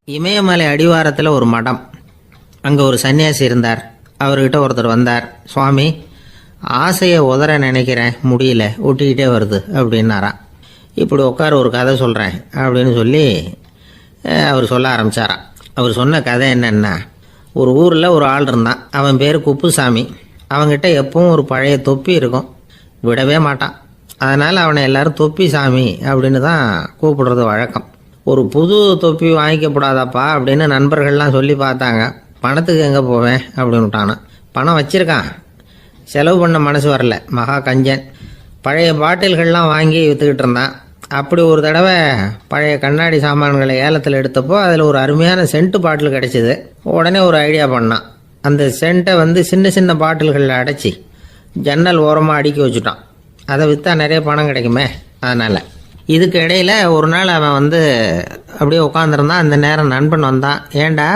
இமயமலை அடிவாரத்தில் ஒரு மடம். அங்கே ஒரு சன்னியாசி இருந்தார். அவர்கிட்ட ஒருத்தர் வந்தார். சுவாமி, ஆசையை உதற நினைக்கிறேன், முடியல, ஒட்டிக்கிட்டே வருது அப்படின்னாராம். இப்படி உட்கார ஒரு கதை சொல்கிறேன் அப்படின்னு சொல்லி அவர் சொல்ல ஆரம்பித்தாராம். அவர் சொன்ன கதை என்னென்னா, ஒரு ஊரில் ஒரு ஆள் இருந்தான். அவன் பேர் குப்புசாமி. அவன்கிட்ட எப்பவும் ஒரு பழைய தொப்பி இருக்கும், விடவே மாட்டான். அதனால் அவனை எல்லாரும் தொப்பி சாமி அப்படின்னு தான் கூப்பிடுறது வழக்கம். ஒரு புது தொப்பி வாங்கிக்கப்படாதாப்பா அப்படின்னு நண்பர்கள்லாம் சொல்லி பார்த்தாங்க. பணத்துக்கு எங்கே போவேன் அப்படின்னு விட்டானான். பணம் வச்சுருக்கான், செலவு பண்ண மனசு வரல, மகா கஞ்சன். பழைய பாட்டில்கள்லாம் வாங்கி விற்றுக்கிட்டு இருந்தான். அப்படி ஒரு தடவை பழைய கண்ணாடி சாமான்களை ஏலத்தில் எடுத்தப்போ அதில் ஒரு அருமையான சென்ட்டு பாட்டில் கிடச்சிது. உடனே ஒரு ஐடியா பண்ணான். அந்த சென்ட்டை சின்ன சின்ன பாட்டில்களில் அடைச்சி ஜன்னல் ஓரமாக அடுக்கி வச்சுட்டான். அதை விற்றா நிறைய பணம் கிடைக்குமே. அதனால் இதுக்கு இடையில் ஒரு நாள் அவன் அப்படியே உட்காந்துருந்தான். அந்த நேரம் நண்பன் வந்தான். ஏண்டா,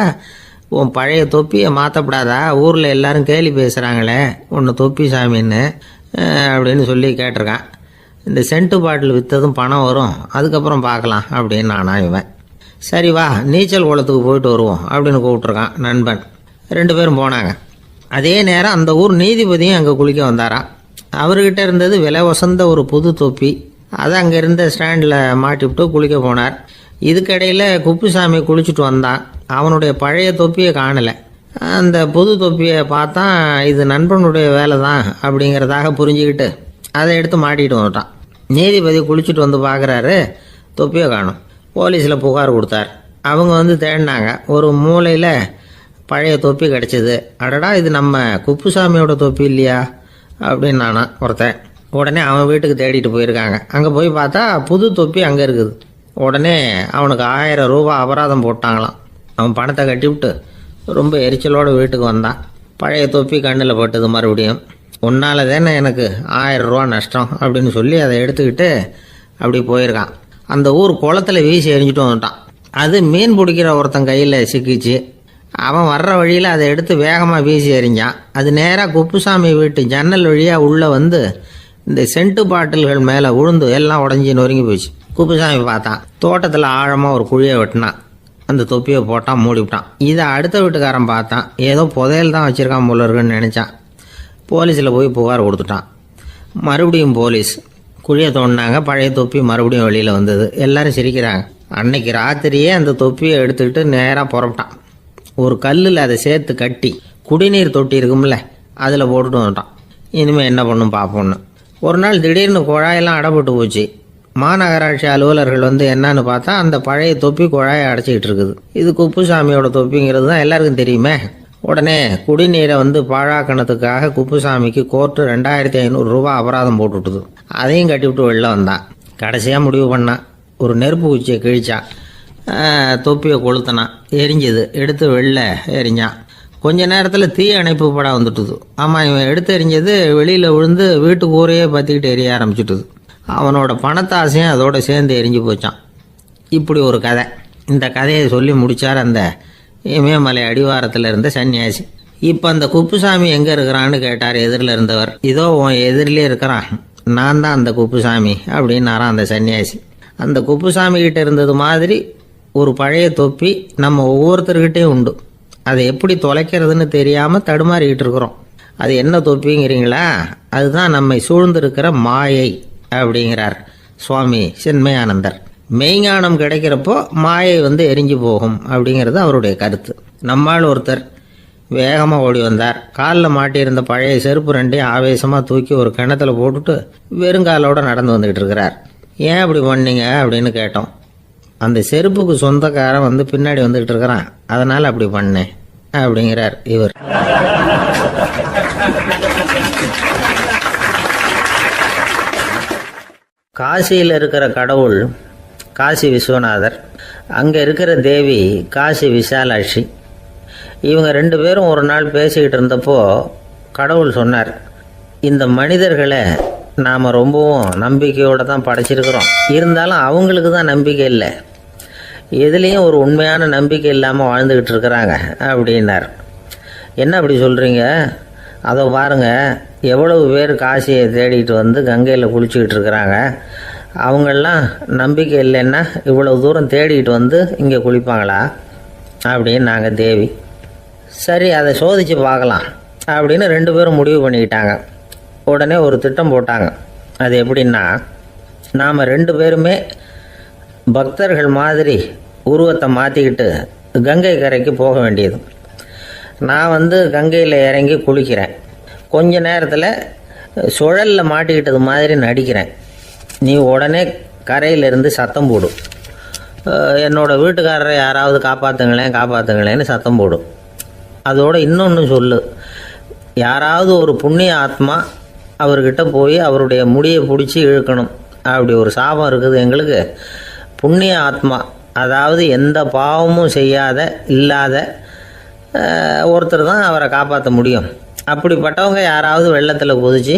உன் பழைய தொப்பியை மாற்றப்படாதா? ஊரில் எல்லாரும் கேலி பேசுகிறாங்களே ஒன்று தொப்பி சாமின்னு அப்படின்னு சொல்லி கேட்டிருக்கான். இந்த சென்ட்டு பாட்டில் விற்றதும் பணம் வரும், அதுக்கப்புறம் பார்க்கலாம் அப்படின்னு நானா இவன். சரி வா, நீச்சல் குளத்துக்கு போயிட்டு வருவோம் அப்படின்னு கூப்பிட்ருக்கான் நண்பன். 2 பேரும் போனாங்க. அதே நேரம் அந்த ஊர் நீதிபதியும் அங்கே குளிக்க வந்தாராம். அவர்கிட்ட இருந்தது விலை வசந்த ஒரு புது தொப்பி. அதை அங்கே இருந்த ஸ்டாண்டில் மாட்டிவிட்டு குளிக்க போனார். இதுக்கிடையில் குப்புசாமி குளிச்சுட்டு வந்தான். அவனுடைய பழைய தொப்பியை காணலை. அந்த புது தொப்பியை பார்த்தா இது நண்பனுடைய வேலை தான் அப்படிங்கிறதாக புரிஞ்சுக்கிட்டு அதை எடுத்து மாட்டிகிட்டு வந்துட்டான். நீதிபதி குளிச்சுட்டு வந்து பார்க்குறாரு, தொப்பியை காணும். போலீஸில் புகார் கொடுத்தார். அவங்க தேடினாங்க. ஒரு மூலையில் பழைய தொப்பி கிடச்சிது. அடடா, இது நம்ம குப்புசாமியோட தொப்பி இல்லையா அப்படின்னு நானா ஒருத்தன். உடனே அவன் வீட்டுக்கு தேடிட்டு போயிருக்காங்க. அங்கே போய் பார்த்தா புது தொப்பி அங்கே இருக்குது. உடனே அவனுக்கு 1000 ரூபா அபராதம் போட்டாங்களாம். அவன் பணத்தை கட்டிவிட்டு ரொம்ப எரிச்சலோடு வீட்டுக்கு வந்தான். பழைய தொப்பி கண்ணில் பட்டது. மறுபடியும் உன்னால் தானே எனக்கு 1000 ரூபா நஷ்டம் அப்படின்னு சொல்லி அதை எடுத்துக்கிட்டு அப்படி போயிருக்கான். அந்த ஊர் குளத்தில் வீசி எரிஞ்சிட்டு வந்துட்டான். அது மீன் பிடிக்கிற ஒருத்தன் கையில் சிக்கிச்சு. அவன் வர்ற வழியில் அதை எடுத்து வேகமாக வீசி எறிஞ்சான். அது நேராக குப்புசாமி வீட்டு ஜன்னல் வழியாக உள்ளே இந்த சென்ட்டு பாட்டில்கள் மேலே உழுந்து எல்லாம் உடஞ்சி நொறுங்கி போச்சு. குப்புசாமி பார்த்தான். தோட்டத்தில் ஆழமாக ஒரு குழியை வெட்டினான். அந்த தொப்பியை போட்டான், மூடிவிட்டான். இதை அடுத்த வீட்டுக்காரன் பார்த்தான். ஏதோ புதையல் தான் வச்சுருக்கான் போல இருக்குன்னு நினச்சான். போலீஸில் போய் புகார் கொடுத்துட்டான். மறுபடியும் போலீஸ் குழியை தோண்டினாங்க. பழைய தொப்பி மறுபடியும் வெளியில் வந்தது. எல்லாரும் சிரிக்கிறாங்க. அன்னைக்கு ராத்திரியே அந்த தொப்பியை எடுத்துக்கிட்டு நேராக புறப்பட்டான். ஒரு கல்லில் அதை சேர்த்து கட்டி குடிநீர் தொட்டி இருக்கும்ல, அதில் போட்டுட்டு வந்துட்டான். இனிமேல் என்ன பண்ணும் பார்ப்போன்னு. ஒரு நாள் திடீர்னு குழாயெல்லாம் அடைப்பட்டு போச்சு. மாநகராட்சி அலுவலர்கள் என்னன்னு பார்த்தா அந்த பழைய தொப்பி குழாயை அடைச்சிக்கிட்டு இருக்குது. இது குப்புசாமியோட தொப்பிங்கிறது தான் எல்லாருக்கும் தெரியுமே. உடனே குடிநீரை பாழாக்கணத்துக்காக குப்புசாமிக்கு கோர்ட்டு 2500 ரூபா அபராதம் போட்டுவிட்டுது. அதையும் கட்டிவிட்டு வெளில வந்தான். கடைசியாக முடிவு பண்ணான். ஒரு நெருப்பு குச்சியை கிழிச்சான். தொப்பியை கொளுத்தினான். எரிஞ்சது. எடுத்து வெளில எரிஞ்சான். கொஞ்ச நேரத்தில் தீ அணைப்பு படம் வந்துட்டுது. ஆமாம், இவன் எடுத்து எரிஞ்சது வெளியில் விழுந்து வீட்டு கூரையே பற்றிக்கிட்டு எரிய ஆரம்பிச்சுட்டுது. அவனோட பணத்தாசையும் அதோடு சேர்ந்து எரிஞ்சு போச்சான். இப்படி ஒரு கதை. இந்த கதையை சொல்லி முடித்தார் அந்த இமயமலை அடிவாரத்தில் இருந்த சன்னியாசி. இப்போ அந்த குப்புசாமி எங்கே இருக்கிறான்னு கேட்டார் எதிரில் இருந்தவர். இதோ உன் எதிரிலே இருக்கிறான், நான் தான் அந்த குப்புசாமி அப்படின்னாரான் அந்த சன்னியாசி. அந்த குப்புசாமி கிட்ட இருந்தது மாதிரி ஒரு பழைய தொப்பி நம்ம ஒவ்வொருத்தர்கிட்டையும் உண்டு. அதை எப்படி தொலைக்கிறதுன்னு தெரியாமல் தடுமாறிக்கிட்டு இருக்கிறோம். அது என்ன தொப்பிங்கிறீங்களா? அதுதான் நம்மை சூழ்ந்திருக்கிற மாயை அப்படிங்கிறார் சுவாமி சின்மயானந்தர். மெய்ஞானம் கிடைக்கிறப்போ மாயை எரிஞ்சு போகும் அப்படிங்கிறது அவருடைய கருத்து. நம்மால் ஒருத்தர் வேகமாக ஓடி வந்தார். காலில் மாட்டியிருந்த பழைய செருப்பு 2ஐயும் ஆவேசமாக தூக்கி ஒரு கிணத்துல போட்டுட்டு வெறுங்காலோடு நடந்து வந்துக்கிட்டு இருக்கிறார். ஏன் அப்படி பண்ணீங்க அப்படின்னு கேட்டோம். அந்த செருப்புக்கு சொந்தக்காரன் பின்னாடி வந்துக்கிட்டு இருக்கிறான், அதனால் அப்படி பண்ணேன் அப்படிங்கிறார் இவர். காசியில் இருக்கிற கடவுள் காசி விஸ்வநாதர், அங்கே இருக்கிற தேவி காசி விசாலாட்சி. இவங்க 2 பேரும் ஒரு நாள் பேசிக்கிட்டு இருந்தப்போ கடவுள் சொன்னார், இந்த மனிதர்களை நாம் ரொம்பவும் நம்பிக்கையோடு தான் படைச்சிருக்கிறோம். இருந்தாலும் அவங்களுக்கு தான் நம்பிக்கை இல்லை, எதுலேயும் ஒரு உண்மையான நம்பிக்கை இல்லாமல் வாழ்ந்துக்கிட்டு இருக்கிறாங்க அப்படின்னார். என்ன அப்படி சொல்கிறீங்க? அதை பாருங்கள், எவ்வளவு பேர் காசியை தேடிட்டு கங்கையில் குளிச்சுக்கிட்டு இருக்கிறாங்க. அவங்களெலாம் நம்பிக்கை இல்லைன்னா இவ்வளவு தூரம் தேடிட்டு இங்கே குளிப்பாங்களா? அப்படின்னு நாங்கள் தேவி. சரி, அதை சோதித்து பார்க்கலாம் அப்படின்னு 2 பேரும் முடிவு பண்ணிக்கிட்டாங்க. உடனே ஒரு திட்டம் போட்டாங்க. அது எப்படின்னா, நாம் 2 பேருமே பக்தர்கள் மாதிரி உருவத்தை மாற்றிக்கிட்டு கங்கை கரைக்கு போக வேண்டியது. நான் கங்கையில் இறங்கி குளிக்கிறேன். கொஞ்ச நேரத்தில் சுழலில் மாட்டிக்கிட்டது மாதிரி நடிக்கிறேன். நீ உடனே கரையிலிருந்து சத்தம் போடும், என்னோடய வீட்டுக்காரரை யாராவது காப்பாற்றுங்களேன்னு சத்தம் போடும். அதோடு இன்னொன்று சொல்லு, யாராவது ஒரு புண்ணிய ஆத்மா அவர்கிட்ட போய் அவருடைய முடியை பிடிச்சி இழுக்கணும். அப்படி ஒரு சாபம் இருக்குது எங்களுக்கு. புண்ணிய ஆத்மா, அதாவது எந்த பாவமும் செய்யாத இல்லாத ஒருத்தர் தான் அவரை காப்பாற்ற முடியும். அப்படிப்பட்டவங்க யாராவது வெள்ளத்தில் குதித்து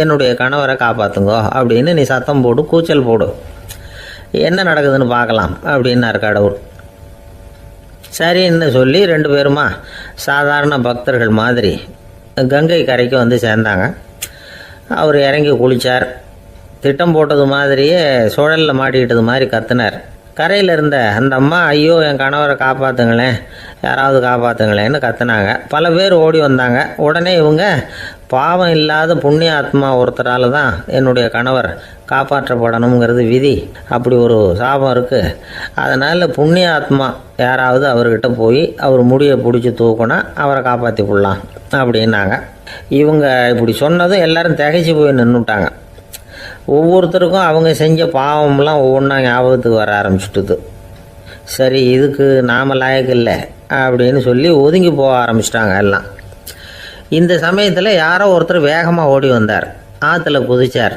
என்னுடைய கணவரை காப்பாற்றுங்கோ அப்படின்னு நீ சத்தம் போடு, கூச்சல் போடு, என்ன நடக்குதுன்னு பார்க்கலாம் அப்படின்னார் கடவுள். சரின்னு சொல்லி 2 பேருமா சாதாரண பக்தர்கள் மாதிரி கங்கை கரைக்கு சேர்ந்தாங்க. அவர் இறங்கி குளித்தார். திட்டம் போட்டது மாதிரியே சுழலில் மாட்டிக்கிட்டது மாதிரி கத்துனார். கரையில் இருந்த அந்த அம்மா, ஐயோ என் கணவரை காப்பாற்றுங்களேன், யாராவது காப்பாற்றுங்களேன்னு கத்துனாங்க. பல பேர் ஓடி வந்தாங்க. உடனே இவங்க, பாவம் இல்லாத புண்ணிய ஆத்மா ஒருத்தரால் தான் என்னுடைய கணவர் காப்பாற்றப்படணுங்கிறது விதி, அப்படி ஒரு சாபம் இருக்குது, அதனால் புண்ணிய ஆத்மா யாராவது அவர்கிட்ட போய் அவர் முடியை பிடிச்சி தூக்குனா அவரை காப்பாற்றி விடலாம் அப்படின்னாங்க. இவங்க இப்படி சொன்னதும் எல்லாரும் திகைச்சு போய் நின்றுட்டாங்க. ஒவ்வொருத்தருக்கும் அவங்க செஞ்ச பாவம்லாம் ஒவ்வொன்றா ஞாபகத்துக்கு வர ஆரம்பிச்சுட்டுது. சரி, இதுக்கு நாம் லாயக்கு இல்லை அப்படின்னு சொல்லி ஒதுங்கி போக ஆரம்பிச்சிட்டாங்க எல்லாம். இந்த சமயத்தில் யாரோ ஒருத்தர் வேகமாக ஓடி வந்தார். ஆற்றுல குதிச்சார்.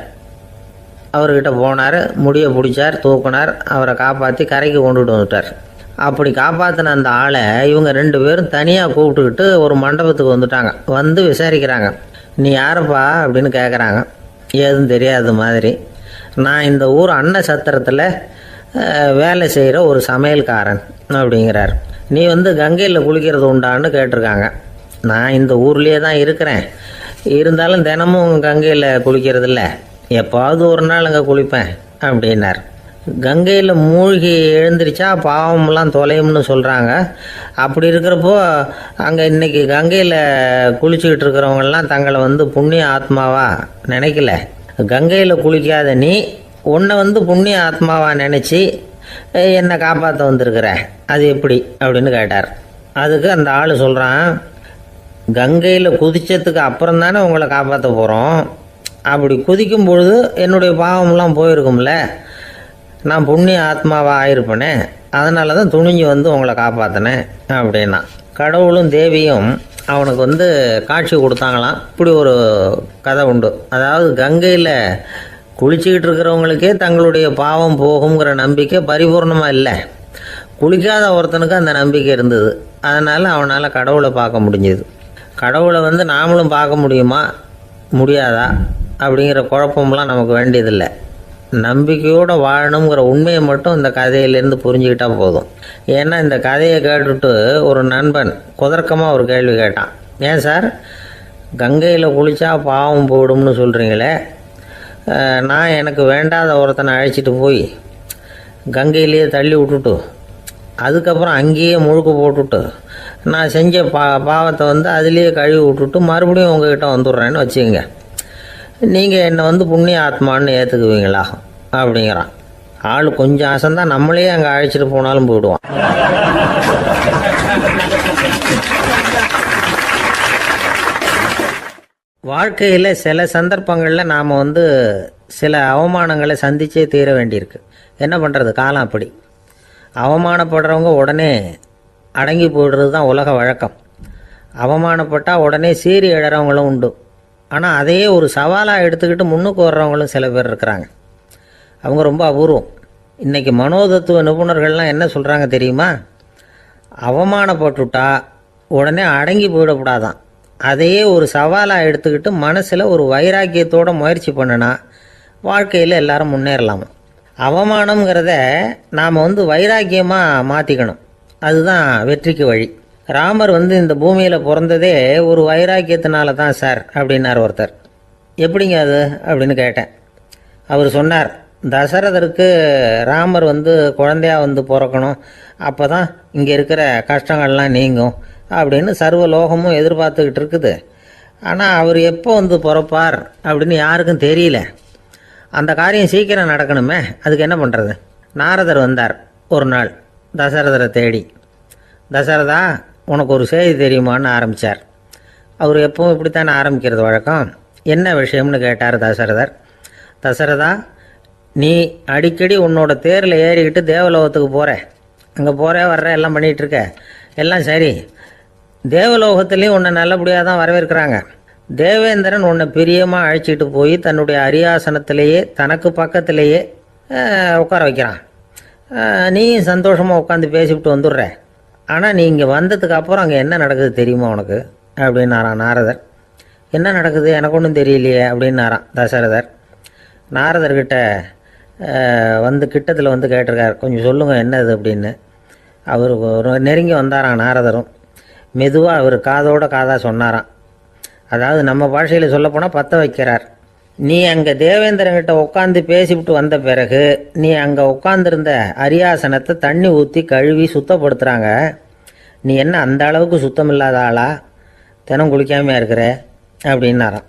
அவர்கிட்ட போனார், முடியை பிடிச்சார், தூக்குனார், அவரை காப்பாற்றி கரைக்கு கொண்டுட்டு வந்துட்டார். அப்படி காப்பாற்றின அந்த ஆளை இவங்க 2 பேரும் தனியாக கூப்பிட்டுக்கிட்டு ஒரு மண்டபத்துக்கு வந்துட்டாங்க. விசாரிக்கிறாங்க. நீ யாரப்பா அப்படின்னு கேட்குறாங்க. ஏதும் தெரியாத மாதிரி. நான் இந்த ஊர் அன்ன சத்திரத்தில் வேலை செய்கிற ஒரு சமையல்காரன் அப்படிங்கிறார். நீ கங்கையில் குளிக்கிறது உண்டான்னு கேட்டிருக்காங்க. நான் இந்த ஊர்லேயே தான் இருக்கிறேன், இருந்தாலும் தினமும் கங்கையில் குளிக்கிறதில்ல, எப்பாவது ஒரு நாள் அங்கே குளிப்பேன் அப்படின்னார். கங்கையில் மூழ்கி எழுந்திரிச்சா பாவமெல்லாம் தொலையும்னு சொல்கிறாங்க. அப்படி இருக்கிறப்போ அங்கே இன்றைக்கி கங்கையில் குளிச்சுக்கிட்டு இருக்கிறவங்கெல்லாம் தங்களை புண்ணிய ஆத்மாவா நினைக்கல. கங்கையில் குளிக்காத நீ உன்னை புண்ணிய ஆத்மாவா நினச்சி என்னை காப்பாற்ற வந்திருக்கிற, அது எப்படி அப்படின்னு கேட்டார். அதுக்கு அந்த ஆள் சொல்கிறான், கங்கையில் குதித்ததுக்கு அப்புறம் தானே உங்களை காப்பாற்ற போகிறோம். அப்படி குதிக்கும் பொழுது என்னுடைய பாவமெல்லாம் போயிருக்கும்ல, நான் புண்ணிய ஆத்மாவாக ஆயிருப்பேனே, அதனால தான் துணிஞ்சு உங்களை காப்பாற்றினேன் அப்படின்னா. கடவுளும் தேவியும் அவனுக்கு காட்சி கொடுத்தாங்களாம். இப்படி ஒரு கதை உண்டு. அதாவது கங்கையில் குளிச்சுக்கிட்டு இருக்கிறவங்களுக்கே தங்களுடைய பாவம் போகுங்கிற நம்பிக்கை பரிபூர்ணமாக இல்லை. குளிக்காத ஒருத்தனுக்கு அந்த நம்பிக்கை இருந்தது. அதனால் அவனால் கடவுளை பார்க்க முடிஞ்சது. கடவுளை நாமளும் பார்க்க முடியுமா முடியாதா அப்படிங்கிற குழப்பம்லாம் நமக்கு வேண்டியதில்லை. நம்பிக்கையோடு வாழணுங்கிற உண்மையை மட்டும் இந்த கதையிலேருந்து புரிஞ்சுக்கிட்டால் போதும். ஏன்னா இந்த கதையை கேட்டுட்டு ஒரு நண்பன் குதர்க்கமாக ஒரு கேள்வி கேட்டான். ஏன் சார், கங்கையில் குளித்தா பாவம் போயிடும்னு சொல்கிறீங்களே, நான் எனக்கு வேண்டாத ஒருத்தனை அழைச்சிட்டு போய் கங்கையிலேயே தள்ளி விட்டுட்டு அதுக்கப்புறம் அங்கேயே முழுக்க போட்டுட்டு நான் செஞ்ச பாவத்தை அதுலேயே கழுவி விட்டுட்டு மறுபடியும் உங்ககிட்ட வந்துடுறேன்னு வச்சுக்கோங்க, நீங்கள் என்னை புண்ணிய ஆத்மான்னு ஏற்றுக்குவீங்களா அப்படிங்கிறான். ஆள் கொஞ்சம் ஆசைந்தான், நம்மளே அங்கே அழைச்சிட்டு போனாலும் போயிடுவான். வாழ்க்கையில் சில சந்தர்ப்பங்களில் நாம் சில அவமானங்களை சந்திச்சே தீர வேண்டியிருக்கு. என்ன பண்ணுறது, காலம் அப்படி. அவமானப்படுறவங்க உடனே அடங்கி போயிடுறது தான் உலக வழக்கம். அவமானப்பட்டால் உடனே சீறி எழறவங்களும் உண்டு. ஆனால் அதையே ஒரு சவாலாக எடுத்துக்கிட்டு முன்னுக்கு வர்றவங்களும் சில பேர் இருக்கிறாங்க. அவங்க ரொம்ப அபூர்வம். இன்றைக்கி மனோதத்துவ நிபுணர்கள்லாம் என்ன சொல்கிறாங்க தெரியுமா? அவமானப்பட்டுட்டா உடனே அடங்கி போயிடக்கூடாதான். அதையே ஒரு சவாலாக எடுத்துக்கிட்டு மனசில் ஒரு வைராக்கியத்தோடு முயற்சி பண்ணினா வாழ்க்கையில் எல்லாரும் முன்னேறலாமா. அவமானங்கிறத நாம் வைராக்கியமாக மாற்றிக்கணும். அதுதான் வெற்றிக்கு வழி. ராமர் இந்த பூமியில் பிறந்ததே ஒரு வைராக்கியத்தினால தான் சார் அப்படின்னார் ஒருத்தர். எப்படிங்க அது அப்படின்னு கேட்டேன். அவர் சொன்னார், தசரதருக்கு ராமர் குழந்தையா பிறக்கணும், அப்போ தான் இங்கே இருக்கிற கஷ்டங்கள்லாம் நீங்கும் அப்படின்னு சர்வ லோகமும் எதிர்பார்த்துக்கிட்டு இருக்குது. ஆனால் அவர் எப்போ பிறப்பார் அப்படின்னு யாருக்கும் தெரியல. அந்த காரியம் சீக்கிரம் நடக்கணுமே, அதுக்கு என்ன பண்ணுறது? நாரதர் வந்தார் ஒரு நாள் தசரதரை தேடி. தசரதா, உனக்கு ஒரு செய்தி தெரியுமான்னு ஆரம்பித்தார். அவர் எப்பவும் இப்படித்தானே ஆரம்பிக்கிறது வழக்கம். என்ன விஷயம்னு கேட்டார் தசரதர். தசரதா, நீ அடிக்கடி உன்னோட தேரில் ஏறிக்கிட்டு தேவலோகத்துக்கு போகிற, அங்கே போகிற வர்ற எல்லாம் பண்ணிகிட்ருக்க, எல்லாம் சரி. தேவலோகத்துலேயும் உன்னை நல்லபடியாக தான் வரவேற்கிறாங்க. தேவேந்திரன் உன்னை பிரியமாக அழைச்சிட்டு போய் தன்னுடைய அரியாசனத்திலேயே தனக்கு பக்கத்திலேயே உட்கார வைக்கிறான். நீயும் சந்தோஷமாக உட்காந்து பேசிவிட்டு வந்துடுற. ஆனால் நீ இங்கே வந்ததுக்கு அப்புறம் அங்கே என்ன நடக்குது தெரியுமா உனக்கு அப்படின்னாரான் நாரதர். என்ன நடக்குது எனக்கு ஒன்றும் தெரியலையே அப்படின்னாரான் தசரதர். நாரதர்கிட்ட கிட்டத்தில் கேட்டிருக்கார், கொஞ்சம் சொல்லுங்கள் என்னது அப்படின்னு. அவர் நெருங்கி வந்தாராம் நாரதரும். மெதுவாக அவர் காதோட காதாக சொன்னாராம். அதாவது நம்ம பாஷையில் சொல்லப்போனால் பற்ற வைக்கிறார். நீ அங்கே தேவேந்திரங்கிட்ட உட்காந்து பேசிவிட்டு வந்த பிறகு நீ அங்கே உட்காந்துருந்த அரியாசனத்தை தண்ணி ஊற்றி கழுவி சுத்தப்படுத்துகிறாங்க. நீ என்ன அந்த அளவுக்கு சுத்தம் இல்லாத ஆளா, தினம் குளிக்காமையாக இருக்கிற அப்படின்னாராம்.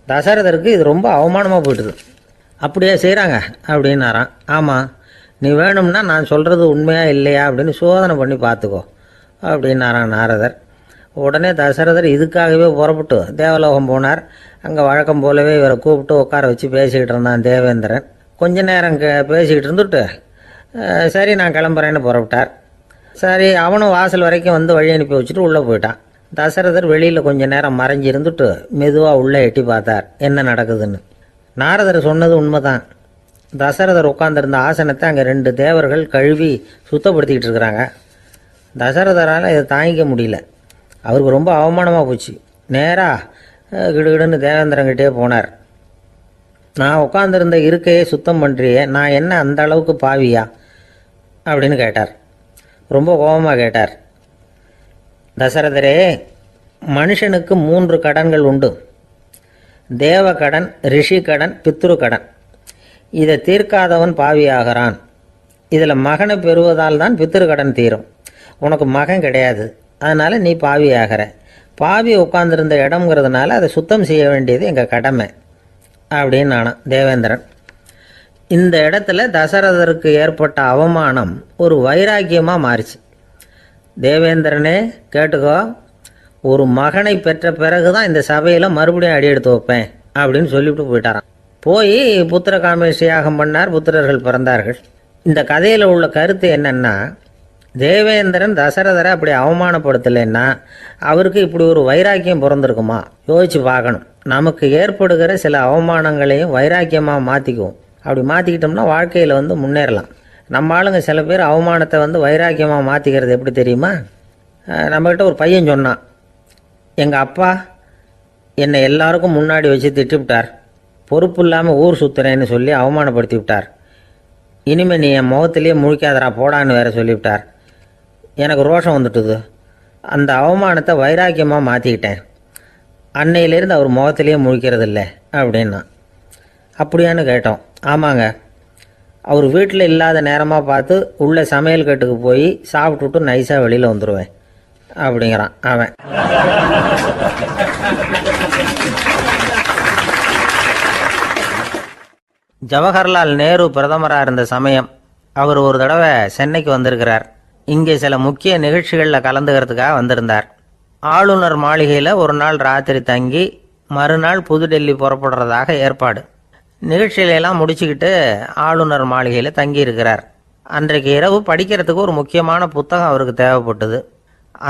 தசரதருக்கு இது ரொம்ப அவமானமாக போயிட்டுது. அப்படியே செய்கிறாங்க அப்படின்னாராம். ஆமாம், நீ வேணும்னா நான் சொல்கிறது உண்மையா இல்லையா அப்படின்னு சோதனை பண்ணி பார்த்துக்கோ அப்படின்னாரான் நாரதர். உடனே தசரதர் இதுக்காகவே புறப்பட்டு தேவலோகம் போனார். அங்கே வழக்கம் போலவே இவரை கூப்பிட்டு உட்கார வச்சு பேசிக்கிட்டு இருந்தான் தேவேந்திரன். கொஞ்ச நேரம் பேசிக்கிட்டு இருந்துட்டு சரி நான் கிளம்புறேன்னு புறப்பட்டார். சரி, அவனும் வாசல் வரைக்கும் வழி அனுப்பி வச்சுட்டு உள்ளே போயிட்டான். தசரதர் வெளியில் கொஞ்ச நேரம் மறைஞ்சி இருந்துட்டு மெதுவாக உள்ளே எட்டி பார்த்தார் என்ன நடக்குதுன்னு. நாரதர் சொன்னது உண்மைதான். தசரதர் உட்காந்துருந்த ஆசனத்தை அங்கே 2 தேவர்கள் கழுவி சுத்தப்படுத்திக்கிட்டு இருக்கிறாங்க. தசரதரால் இதை தாங்கிக்க முடியல. அவருக்கு ரொம்ப அவமானமாக போச்சு. நேராக கிடுகிடுன்னு தேவேந்திரங்கிட்டே போனார். நான் உட்காந்துருந்த இருக்கையே சுத்தம் பண்ணுறியே, நான் என்ன அந்த அளவுக்கு பாவியா அப்படின்னு கேட்டார். ரொம்ப கோபமாக கேட்டார். தசரதரே, மனுஷனுக்கு 3 கடன்கள் உண்டு. தேவ கடன், ரிஷி கடன், பித்ரு கடன். இதை தீர்க்காதவன் பாவியாகிறான். இதில் மகனை பெறுவதால் தான் பித்ரு கடன் தீரும். உனக்கு மகன் கிடையாது, அதனால் நீ பாவி ஆகிற. பாவி உட்கார்ந்துருந்த இடம்ங்கிறதுனால அதை சுத்தம் செய்ய வேண்டியது எங்கள் கடமை அப்படின்னு நானும் தேவேந்திரன். இந்த இடத்துல தசரதருக்கு ஏற்பட்ட அவமானம் ஒரு வைராக்கியமாக மாறிச்சு. தேவேந்திரனே கேட்டுக்கோ, ஒரு மகனை பெற்ற பிறகு தான் இந்த சபையில் மறுபடியும் அடி எடுத்து வைப்பேன் அப்படின்னு சொல்லிவிட்டு போயிட்டாரான். போய் புத்திர காமேஷ் யாகம் பண்ணார். புத்திரர்கள் பிறந்தார்கள். இந்த கதையில் உள்ள கருத்து என்னன்னா, தேவேந்திரன் தசரதரை அப்படி அவமானப்படுத்தலைன்னா அவருக்கு இப்படி ஒரு வைராக்கியம் பிறந்திருக்குமா யோசிச்சு பார்க்கணும். நமக்கு ஏற்படுகிற சில அவமானங்களையும் வைராக்கியமாக மாற்றிக்குவோம். அப்படி மாற்றிக்கிட்டோம்னா வாழ்க்கையில் முன்னேறலாம். நம்ம ஆளுங்க சில பேர் அவமானத்தை வைராக்கியமாக மாற்றிக்கிறது எப்படி தெரியுமா? நம்மகிட்ட ஒரு பையன் சொன்னான், எங்கள் அப்பா என்னை எல்லாருக்கும் முன்னாடி வச்சு திட்டிவிட்டார், பொறுப்பு இல்லாமல் ஊர் சுற்றுறேன்னு சொல்லி அவமானப்படுத்தி விட்டார். இனிமேல் நீ என் முகத்திலேயே முழிக்காதரா போடான்னு வேற சொல்லிவிட்டார். எனக்கு ரோஷம் வந்துட்டுது. அந்த அவமானத்தை வைராக்கியமாக மாற்றிக்கிட்டேன். அன்னையிலேருந்து அவர் முகத்திலேயே முழிக்கிறது இல்லை அப்படின்னா. அப்படியான்னு கேட்டோம். ஆமாங்க, அவர் வீட்டில் இல்லாத நேரமாக பார்த்து உள்ள சமையல் கட்டுக்கு போய் சாப்பிட்டுட்டு நைஸாக வெளியில் வந்துடுவேன் அப்படிங்கிறான் அவன். ஜவஹர்லால் நேரு பிரதமராக இருந்த சமயம் அவர் ஒரு தடவை சென்னைக்கு வந்திருக்கிறார். இங்கே சில முக்கிய நிகழ்ச்சிகளில் கலந்துக்கிறதுக்காக வந்திருந்தார். ஆளுநர் மாளிகையில் ஒரு நாள் ராத்திரி தங்கி மறுநாள் புதுடெல்லி புறப்படுறதாக ஏற்பாடு. நிகழ்ச்சியிலெல்லாம் முடிச்சுக்கிட்டு ஆளுநர் மாளிகையில் தங்கி இருக்கிறார். அன்றைக்கு இரவு படிக்கிறதுக்கு ஒரு முக்கியமான புத்தகம் அவருக்கு தேவைப்பட்டது.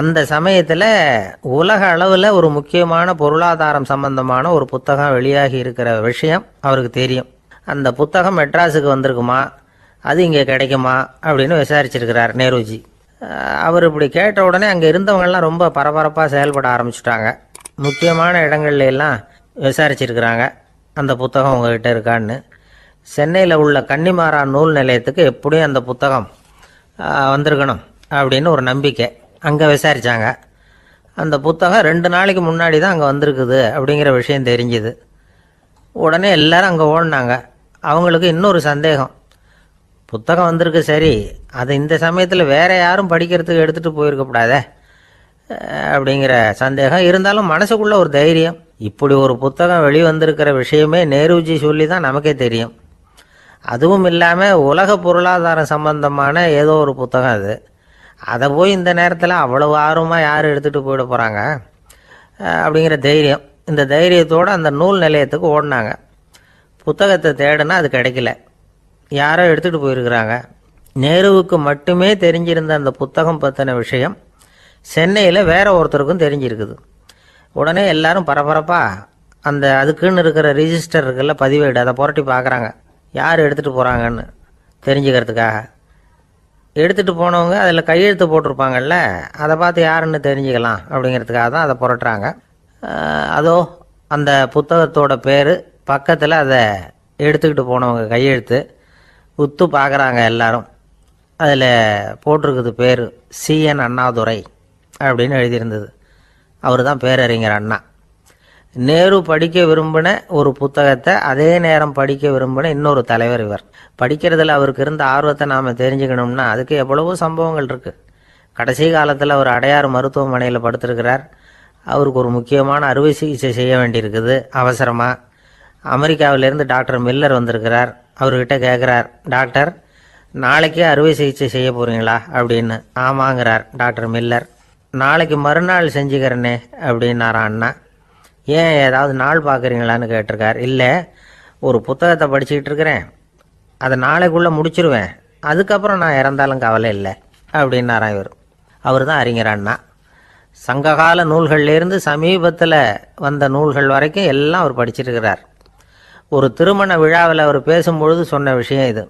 அந்த சமயத்தில் உலக அளவில் ஒரு முக்கியமான பொருளாதாரம் சம்பந்தமான ஒரு புத்தகம் வெளியாகி இருக்கிற விஷயம் அவருக்கு தெரியும். அந்த புத்தகம் மெட்ராஸுக்கு வந்திருக்குமா, அது இங்கே கிடைக்குமா அப்படின்னு விசாரிச்சிருக்கிறார் நேருஜி. அவர் இப்படி கேட்ட உடனே அங்கே இருந்தவங்கெல்லாம் ரொம்ப பரபரப்பாக செயல்பட ஆரம்பிச்சுட்டாங்க. முக்கியமான இடங்கள்ல எல்லாம் விசாரிச்சிருக்கிறாங்க அந்த புத்தகம் உங்ககிட்ட இருக்கான்னு. சென்னையில் உள்ள கன்னிமாரா நூல் நிலையத்துக்கு எப்படியும் அந்த புத்தகம் வந்திருக்கணும் அப்படின்னு ஒரு நம்பிக்கை. அங்கே விசாரித்தாங்க. அந்த புத்தகம் 2 நாளைக்கு முன்னாடி தான் அங்கே வந்திருக்குது அப்படிங்கிற விஷயம் தெரிஞ்சுது. உடனே எல்லாரும் அங்கே ஓடினாங்க. அவங்களுக்கு இன்னொரு சந்தேகம். புத்தகம் வந்திருக்கு சரி, அதை இந்த சமயத்தில் வேற யாரும் படிக்கிறதுக்கு எடுத்துகிட்டு போயிருக்கக்கூடாதே அப்படிங்கிற சந்தேகம் இருந்தாலும் மனசுக்குள்ள ஒரு தைரியம். இப்படி ஒரு புத்தகம் வெளிவந்திருக்கிற விஷயமே நேருஜி சொல்லி தான் நமக்கே தெரியும். அதுவும் இல்லாமல் உலக பொருளாதாரம் சம்பந்தமான ஏதோ ஒரு புத்தகம் அது. அதை போய் இந்த நேரத்தில் அவ்வளவு ஆர்வமாக யார் எடுத்துகிட்டு போயிட போகிறாங்க அப்படிங்கிற தைரியம். இந்த தைரியத்தோடு அந்த நூல் நிலையத்துக்கு ஓடினாங்க. புத்தகத்தை தேடினா அது கிடைக்கல. யாரோ எடுத்துகிட்டு போயிருக்கிறாங்க. நேருவுக்கு மட்டுமே தெரிஞ்சிருந்த அந்த புத்தகம் பற்றின விஷயம் சென்னையில் வேற ஒருத்தருக்கும் தெரிஞ்சிருக்குது. உடனே எல்லாரும் பரபரப்பாக அந்த அதுக்குன்னு இருக்கிற ரிஜிஸ்டர் இருக்குல்ல, பதிவேடு, அதை புரட்டி பார்க்குறாங்க யார் எடுத்துகிட்டு போகிறாங்கன்னு தெரிஞ்சுக்கிறதுக்காக. எடுத்துகிட்டு போனவங்க அதில் கையெழுத்து போட்டிருப்பாங்கல்ல, அதை பார்த்து யாருன்னு தெரிஞ்சுக்கலாம் அப்படிங்கிறதுக்காக தான் அதை புரட்டுறாங்க. அதோ அந்த புத்தகத்தோட பேர் பக்கத்தில் அதை எடுத்துக்கிட்டு போனவங்க கையெழுத்து உத்து பார்க்குறாங்க எல்லாரும். அதில் போட்டிருக்குது பேர் CN அண்ணாதுரை அப்படின்னு எழுதியிருந்தது. அவர் தான் பேரறிஞர் அண்ணா. நேரு படிக்க விரும்பின ஒரு புத்தகத்தை அதே நேரம் படிக்க விரும்பின இன்னொரு தலைவர் இவர். படிக்கிறதுல அவருக்கு இருந்த ஆர்வத்தை நாம் தெரிஞ்சுக்கணும்னா அதுக்கு எவ்வளவோ சம்பவங்கள் இருக்குது. கடைசி காலத்தில் அவர் அடையாறு மருத்துவமனையில் படுத்திருக்கிறார். அவருக்கு ஒரு முக்கியமான அறுவை சிகிச்சை செய்ய வேண்டியிருக்குது அவசரமாக. அமெரிக்காவிலேருந்து டாக்டர் மில்லர் வந்திருக்கிறார். அவர்கிட்ட கேட்குறார், டாக்டர் நாளைக்கே அறுவை சிகிச்சை செய்ய போகிறீங்களா அப்படின்னு. ஆமாங்கிறார் டாக்டர் மில்லர். நாளைக்கு மறுநாள் செஞ்சுக்கிறேனே அப்படின்னாரான் அண்ணா. ஏன் ஏதாவது நாள் பார்க்குறீங்களான்னு கேட்டிருக்கார். இல்லை, ஒரு புத்தகத்தை படிச்சுக்கிட்டு இருக்கிறேன், அதை நாளைக்குள்ளே முடிச்சிருவேன், அதுக்கப்புறம் நான் இறந்தாலும் கவலை இல்லை அப்படின்னாரான் இவர். அவர் தான் அறிஞர் அண்ணா. சங்ககால நூல்கள்லேருந்து சமீபத்தில் வந்த நூல்கள் வரைக்கும் எல்லாம் அவர் படிச்சிருக்கிறார். ஒரு திருமண விழாவில் அவர் பேசும்பொழுது சொன்ன விஷயம் இது.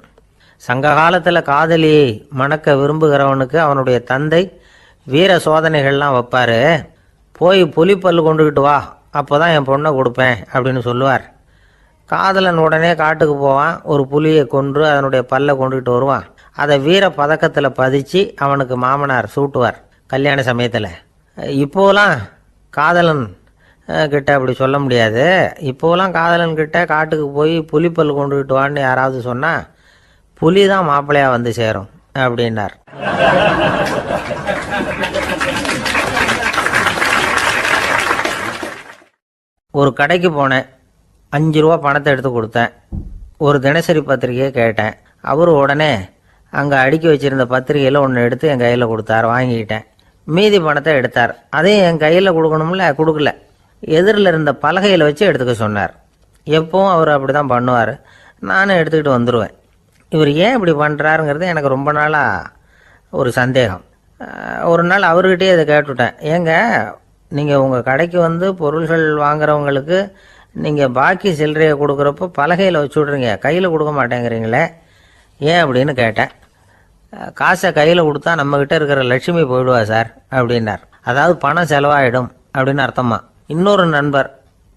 சங்க காலத்தில் காதலியை மணக்க விரும்புகிறவனுக்கு அவனுடைய தந்தை வீர சோதனைகள்லாம் வைப்பார். போய் புலிப்பல் கொண்டுக்கிட்டு வா, அப்போ தான் என் பொண்ணை கொடுப்பேன் அப்படின்னு சொல்லுவார். காதலன் உடனே காட்டுக்கு போவான், ஒரு புலியை கொன்று அதனுடைய பல்லை கொண்டுக்கிட்டு வருவான். அதை வீர பதக்கத்தில் பதிச்சு அவனுக்கு மாமனார் சூட்டுவார் கல்யாண சமயத்தில். இப்போலாம் காதலன் கிட்ட அப்படி சொல்ல முடியாது. இப்போலாம் காதலன் கிட்ட காட்டுக்கு போய் புலிப்பல் கொண்டுக்கிட்டு வான்னு யாராவது சொன்னால் புலி தான் மாப்பிள்ளையாக வந்து சேரும் அப்படின்னார். ஒரு கடைக்கு போனேன், 5 ரூபா பணத்தை எடுத்து கொடுத்தேன். ஒரு தினசரி பத்திரிகையை கேட்டேன். அவர் உடனே அங்கே அடுக்கி வச்சிருந்த பத்திரிகையில் ஒன்று எடுத்து என் கையில் கொடுத்தார். வாங்கிக்கிட்டேன். மீதி பணத்தை எடுத்தார். அதையும் என் கையில் கொடுக்கணும்ல, கொடுக்கல. எதிரில் இருந்த பலகையில் வச்சு எடுத்துக்க சொன்னார். எப்பவும் அவர் அப்படி தான் பண்ணுவார். நானும் எடுத்துக்கிட்டு வந்துடுவேன். இவர் ஏன் இப்படி பண்ணுறாருங்கிறது எனக்கு ரொம்ப நாளாக ஒரு சந்தேகம். ஒரு நாள் அவர்கிட்டே இதை கேட்டுவிட்டேன். ஏங்க, நீங்கள் உங்கள் கடைக்கு வந்து பொருள்கள் வாங்குறவங்களுக்கு நீங்கள் பாக்கி சில்லறையை கொடுக்குறப்போ பலகையில் வச்சு விட்றீங்க, கையில் கொடுக்க மாட்டேங்கிறீங்களே, ஏன் அப்படின்னு கேட்டேன். காசை கையில் கொடுத்தா நம்மக்கிட்ட இருக்கிற லட்சுமி போயிடுவா சார் அப்படின்னார். அதாவது பணம் செலவாயிடும் அப்படின்னு அர்த்தமா. இன்னொரு நண்பர்,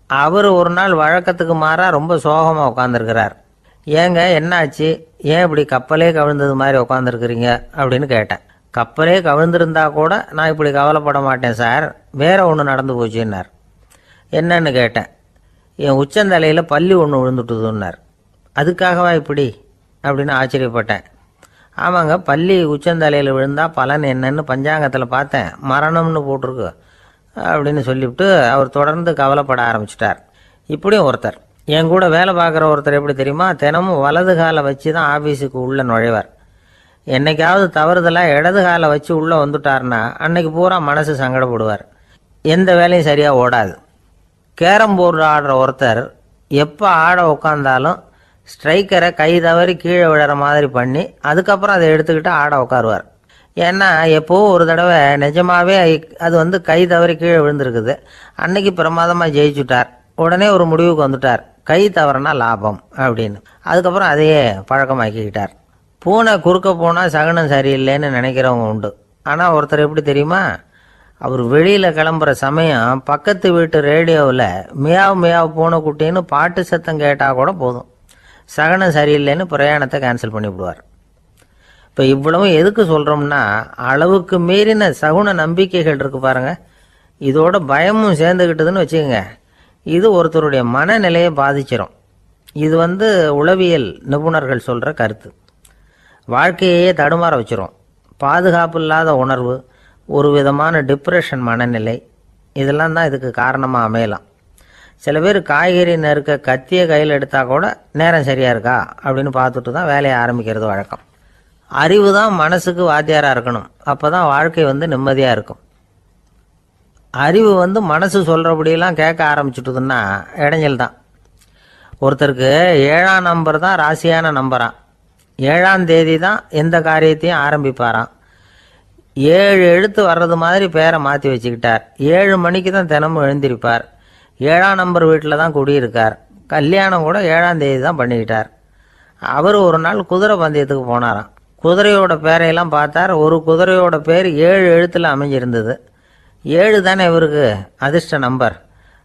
அவர் ஒரு நாள் வழக்கத்துக்கு மாறாக ரொம்ப சோகமாக உட்காந்துருக்கிறார். ஏங்க என்னாச்சு, ஏன் இப்படி கப்பலே கவிழ்ந்தது மாதிரி உட்காந்துருக்குறீங்க அப்படின்னு கேட்டேன். கப்பலே கவிழ்ந்திருந்தா கூட நான் இப்படி கவலைப்பட மாட்டேன் சார், வேற ஒன்று நடந்து போச்சுன்னார். என்னன்னு கேட்டேன். என் உச்சந்தலையில் பல்லி ஒன்று விழுந்துட்டுதுன்னார். அதுக்காகவா இப்படி அப்படின்னு ஆச்சரியப்பட்டேன். ஆமாங்க, பல்லி உச்சந்தலையில் விழுந்தால் பலன் என்னன்னு பஞ்சாங்கத்தில் பார்த்தேன், மரணம்னு போட்டிருக்கு அப்படின்னு சொல்லிவிட்டு அவர் தொடர்ந்து கவலைப்பட ஆரம்பிச்சிட்டார். இப்படியும் ஒருத்தர், என் கூட வேலை பார்க்குற ஒருத்தர் எப்படி தெரியுமா, தினமும் வலது காலை வச்சு தான் ஆஃபீஸுக்கு உள்ளே நுழைவார். என்னைக்காவது தவறுதலாக இடது காலை வச்சு உள்ளே வந்துட்டார்னா அன்னைக்கு பூரா மனசு சங்கடப்படுவார். எந்த வேலையும் சரியாக ஓடாது. கேரம் போர்டு ஆடுற ஒருத்தர் எப்போ ஆட உட்காந்தாலும் ஸ்ட்ரைக்கரை கை தவறி கீழே விழுற மாதிரி பண்ணி அதுக்கப்புறம் அதை எடுத்துக்கிட்டு ஆட உட்காருவார். ஏன்னா எப்போவும் ஒரு தடவை நிஜமாகவே அது கை தவறி கீழே விழுந்திருக்குது. அன்னைக்கு பிரமாதமாக ஜெயிச்சுட்டார். உடனே ஒரு முடிவுக்கு வந்துட்டார், கை தவறுனா லாபம் அப்படின்னு. அதுக்கப்புறம் அதையே பழக்கமாக்கிக்கிட்டார். பூனை குறுக்க போனால் சகனம் சரியில்லைன்னு நினைக்கிறவங்க உண்டு. ஆனால் ஒருத்தர் எப்படி தெரியுமா, அவர் வெளியில் கிளம்புற சமயம் பக்கத்து வீட்டு ரேடியோவில் மியாவ் மியாவ் பூனை குட்டின்னு பாட்டு சத்தம் கேட்டால் கூட போதும், சகனம் சரியில்லைன்னு பிரயாணத்தை கேன்சல் பண்ணிவிடுவார். இப்போ இவ்வளவும் எதுக்கு சொல்கிறோம்னா, அளவுக்கு மீறின சகுன நம்பிக்கைகள் இருக்கு பாருங்க, இதோட பயமும் சேர்ந்துக்கிட்டதுன்னு வச்சுக்கோங்க, இது ஒருத்தருடைய மனநிலையை பாதிச்சிடும். இது உளவியல் நிபுணர்கள் சொல்கிற கருத்து. வாழ்க்கையே தடுமாற வச்சிரும். பாதுகாப்பு இல்லாத உணர்வு, ஒரு விதமான டிப்ரெஷன் மனநிலை, இதெல்லாம் தான் இதுக்கு காரணமாக அமையலாம். சில பேர் காய்கறி நறுக்க கத்தியை கையில் எடுத்தால் கூட நேரம் சரியாக இருக்கா அப்படின்னு பார்த்துட்டு தான் வேலையை ஆரம்பிக்கிறது வழக்கம். அறிவு தான் மனசுக்கு வாத்தியாராக இருக்கணும். அப்போ தான் வாழ்க்கை நிம்மதியாக இருக்கும். அறிவு மனசு சொல்கிறபடியெல்லாம் கேட்க ஆரம்பிச்சுட்டுதுன்னா இடைஞ்சல் தான். ஒருத்தருக்கு 7ஆம் நம்பர் தான் ராசியான நம்பரான். 7ஆம் தேதி தான் எந்த காரியத்தையும் ஆரம்பிப்பாராம். 7 எழுத்து வர்றது மாதிரி பேரை மாற்றி வச்சுக்கிட்டார். 7 மணிக்கு தான் தினமும் எழுந்திருப்பார். 7ஆம் நம்பர் வீட்டில் தான் குடியிருக்கார். கல்யாணம் கூட 7ஆம் தேதி தான் பண்ணிக்கிட்டார். அவர் ஒரு நாள் குதிரை பந்தயத்துக்கு போனாராம். குதிரையோட பேரையெல்லாம் பார்த்தார். ஒரு குதிரையோட பேர் 7 எழுத்தில் அமைஞ்சிருந்தது. 7 தானே இவருக்கு அதிர்ஷ்ட நம்பர்.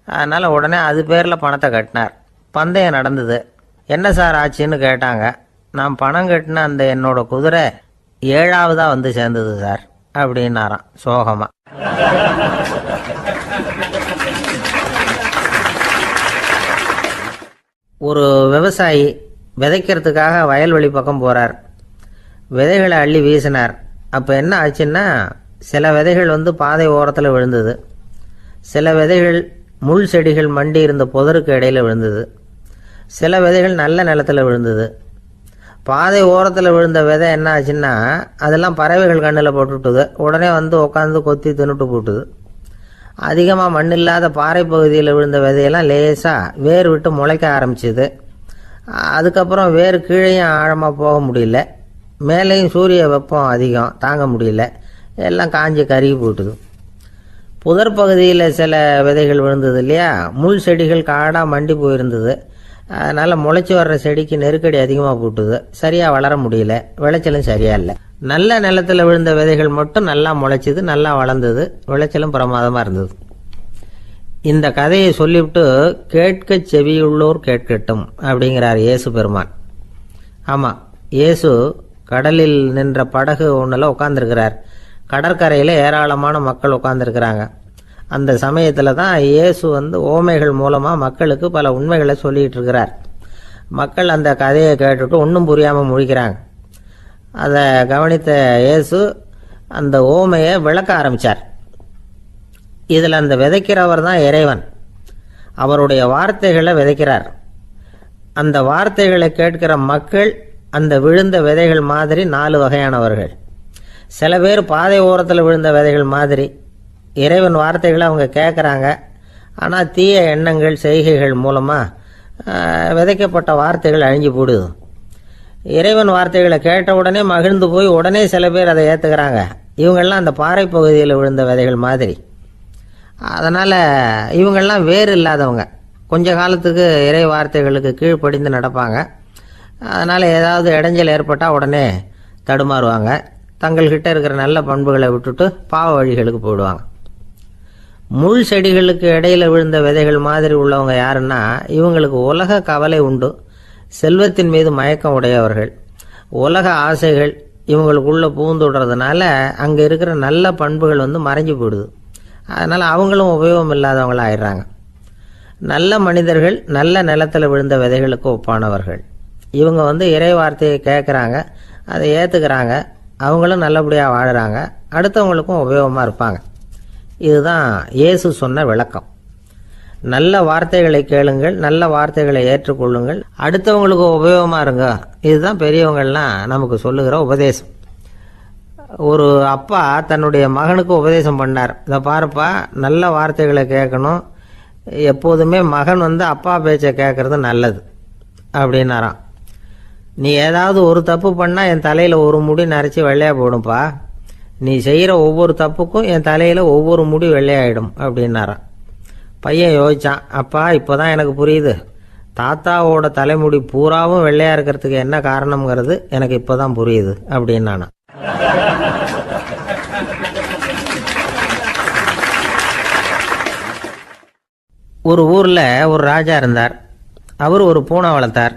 அதனால் உடனே அது பேரில் பணத்தை கட்டினார். பந்தயம் நடந்தது. என்ன சார் ஆச்சுன்னு கேட்டாங்க. நான் பணம் கட்டின அந்த என்னோட குதிரை 7ஆவதாக சேர்ந்தது சார் அப்படின்னாராம் சோகமாக. ஒரு விவசாயி விதைக்கிறதுக்காக வயல்வெளி பக்கம் போகிறார். விதைகளை அள்ளி வீசினார். அப்போ என்ன ஆச்சுன்னா, சில விதைகள் பாதை ஓரத்தில் விழுந்தது. சில விதைகள் முள் செடிகள் மண்டி இருந்த புதருக்கு இடையில் விழுந்தது. சில விதைகள் நல்ல நிலத்தில் விழுந்தது. பாதை ஓரத்தில் விழுந்த விதை என்ன ஆச்சுன்னா, அதெல்லாம் பறவைகள் கண்ணில் போட்டுவிட்டுது. உடனே உட்காந்து கொத்தி தின்னுட்டு போட்டுது. அதிகமாக மண் இல்லாத பாறை பகுதியில் விழுந்த விதையெல்லாம் லேசாக வேர் விட்டு முளைக்க ஆரம்பிச்சிது. அதுக்கப்புறம் வேர் கீழேயும் ஆழமாக போக முடியல. மேலேயும் சூரிய வெப்பம் அதிகம் தாங்க முடியல. எல்லாம் காஞ்சி கருகி போட்டுது. புதர் பகுதியில் சில விதைகள் விழுந்தது இல்லையா, முள் செடிகள் காடாக மண்டி போயிருந்தது. அதனால் முளைச்சி வர்ற செடிக்கு நெருக்கடி அதிகமாக போட்டுது. சரியாக வளர முடியல. விளைச்சலும் சரியா இல்லை. நல்ல நிலத்தில் விழுந்த விதைகள் மட்டும் நல்லா முளைச்சிது, நல்லா வளர்ந்தது. விளைச்சலும் பிரமாதமாக இருந்தது. இந்த கதையை சொல்லிவிட்டு கேட்க செவியுள்ளோர் கேட்கட்டும் அப்படிங்கிறார் இயேசு பெருமான். ஆமாம், இயேசு கடலில் நின்ற படகு ஒன்றில் உட்காந்துருக்கிறார். கடற்கரையில் ஏராளமான மக்கள் உட்காந்துருக்கிறாங்க. அந்த சமயத்தில் தான் இயேசு ஓமைகள் மூலமாக மக்களுக்கு பல உண்மைகளை சொல்லிகிட்டு இருக்கிறார். மக்கள் அந்த கதையை கேட்டுட்டு ஒன்றும் புரியாமல் முழிக்கிறாங்க. அதை கவனித்த இயேசு அந்த ஓமையை விளக்க ஆரம்பித்தார். இதில் அந்த விதைக்கிறவர் தான் இறைவன். அவருடைய வார்த்தைகளை விதைக்கிறார். அந்த வார்த்தைகளை கேட்கிற மக்கள் அந்த விழுந்த விதைகள் மாதிரி 4 வகையானவர்கள். சில பேர் பாதை ஓரத்தில் விழுந்த விதைகள் மாதிரி. இறைவன் வார்த்தைகளை அவங்க கேட்குறாங்க. ஆனால் தீய எண்ணங்கள் செய்கைகள் மூலமாக விதைக்கப்பட்ட வார்த்தைகள் அழிஞ்சு போடுது. இறைவன் வார்த்தைகளை கேட்ட உடனே மகிழ்ந்து போய் உடனே சில பேர் அதை ஏற்றுக்கிறாங்க. இவங்கெல்லாம் அந்த பாறை பகுதியில் விழுந்த விதைகள் மாதிரி. அதனால் இவங்கெல்லாம் வேறு இல்லாதவங்க. கொஞ்ச காலத்துக்கு இறை வார்த்தைகளுக்கு கீழ்ப்படிந்து நடப்பாங்க. அதனால் ஏதாவது இடைஞ்சல் ஏற்பட்டால் உடனே தடுமாறுவாங்க. தங்கள்கிட்ட இருக்கிற நல்ல பண்புகளை விட்டுட்டு பாவ வழிகளுக்கு போயிடுவாங்க. முள் செடிகளுக்கு இடையில் விழுந்த விதைகள் மாதிரி உள்ளவங்க யாருன்னா, இவங்களுக்கு உலக கவலை உண்டு. செல்வத்தின் மீது மயக்கம் உடையவர்கள். உலக ஆசைகள் இவங்களுக்குள்ளே பூந்துடுறதுனால அங்கே இருக்கிற நல்ல பண்புகள் மறைஞ்சு போயிடுது. அதனால் அவங்களும் உபயோகம் இல்லாதவங்களாக ஆயிடுறாங்க. நல்ல மனிதர்கள் நல்ல நிலத்தில் விழுந்த விதைகளுக்கு ஒப்பானவர்கள். இவங்க இறை வார்த்தையை கேட்குறாங்க, அதை ஏற்றுக்கிறாங்க. அவங்களும் நல்லபடியாக வாழுறாங்க. அடுத்தவங்களுக்கும் உபயோகமாக இருப்பாங்க. இதுதான் இயேசு சொன்ன விளக்கம். நல்ல வார்த்தைகளை கேளுங்கள், நல்ல வார்த்தைகளை ஏற்றுக்கொள்ளுங்கள், அடுத்தவங்களுக்கு உபயோகமாக இருங்க. இதுதான் பெரியவங்கள்லாம் நமக்கு சொல்லுகிற உபதேசம். ஒரு அப்பா தன்னுடைய மகனுக்கு உபதேசம் பண்ணார். இதை பாருப்பா, நல்ல வார்த்தைகளை கேட்கணும். எப்போதுமே மகன் அப்பா பேச்சை கேட்கறது நல்லது அப்படின்னாராம். நீ ஏதாவது ஒரு தப்பு பண்ணால் என் தலையில் ஒரு முடி நரைச்சி வெள்ளையாக போடும்பா. நீ செய்கிற ஒவ்வொரு தப்புக்கும் என் தலையில் ஒவ்வொரு முடி வெள்ளையாயிடும் அப்படின்னாராம். பையன் யோசிச்சான், அப்பா இப்போதான் எனக்கு புரியுது. தாத்தாவோட தலைமுடி பூராவும் வெள்ளையாக இருக்கிறதுக்கு என்ன காரணம்ங்கிறது எனக்கு இப்போதான் புரியுது அப்படின்னானா. ஒரு ஊரில் ஒரு ராஜா இருந்தார். அவர் ஒரு பூனை வளர்த்தார்.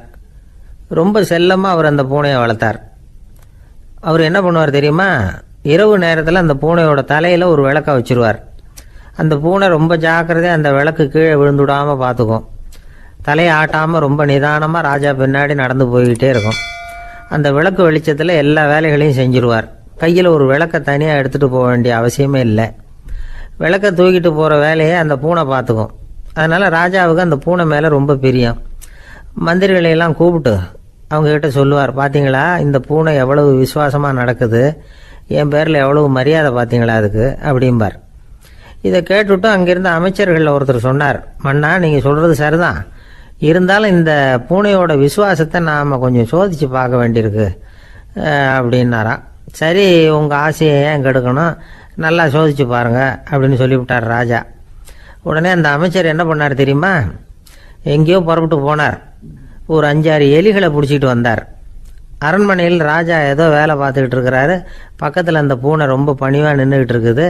ரொம்ப செல்லமாக அவர் அந்த பூனையை வளர்த்தார். அவர் என்ன பண்ணுவார் தெரியுமா? இரவு நேரத்தில் அந்த பூனையோட தலையில் ஒரு விளக்கை வச்சுருவார். அந்த பூனை ரொம்ப ஜாக்கிரதையாக அந்த விளக்கு கீழே விழுந்துடாமல் பார்த்துக்கும். தலையை ஆட்டாமல் ரொம்ப நிதானமாக ராஜா பின்னாடி நடந்து போய்கிட்டே இருக்கும். அந்த விளக்கு வெளிச்சத்தில் எல்லா வேலைகளையும் செஞ்சுருவார். கையில் ஒரு விளக்கை தனியாக எடுத்துகிட்டு போக வேண்டிய அவசியமே இல்லை. விளக்கை தூக்கிட்டு போகிற வேலையை அந்த பூனை பார்த்துக்கும். அதனால் ராஜாவுக்கு அந்த பூனை மேலே ரொம்ப பிரியம். மந்திரிகளையெல்லாம் கூப்பிட்டு அவங்கக்கிட்ட சொல்லுவார், பார்த்தீங்களா இந்த பூனை எவ்வளவு விசுவாசமாக நடக்குது, என் பேரில் எவ்வளவு மரியாதை பார்த்தீங்களா அதுக்கு அப்படிம்பார். இதை கேட்டுவிட்டு அங்கிருந்த அமைச்சர்களில் ஒருத்தர் சொன்னார், மன்னா நீங்கள் சொல்கிறது சரிதான், இருந்தாலும் இந்த பூனையோட விசுவாசத்தை நாம் கொஞ்சம் சோதித்து பார்க்க வேண்டியிருக்கு அப்படின்னாராம். சரி, உங்கள் ஆசையை ஏன் கெடுக்கணும், நல்லா சோதிச்சு பாருங்க அப்படின்னு சொல்லிவிட்டார் ராஜா. உடனே அந்த அமைச்சர் என்ன பண்ணார் தெரியுமா, எங்கேயோ புறப்பட்டு போனார். ஒரு 5-6 எலிகளை பிடிச்சிட்டு வந்தார். அரண்மனையில் ராஜா ஏதோ வேலை பார்த்துக்கிட்டு இருக்கிறாரு. பக்கத்தில் அந்த பூனை ரொம்ப பணிவாக நின்றுக்கிட்டு இருக்குது.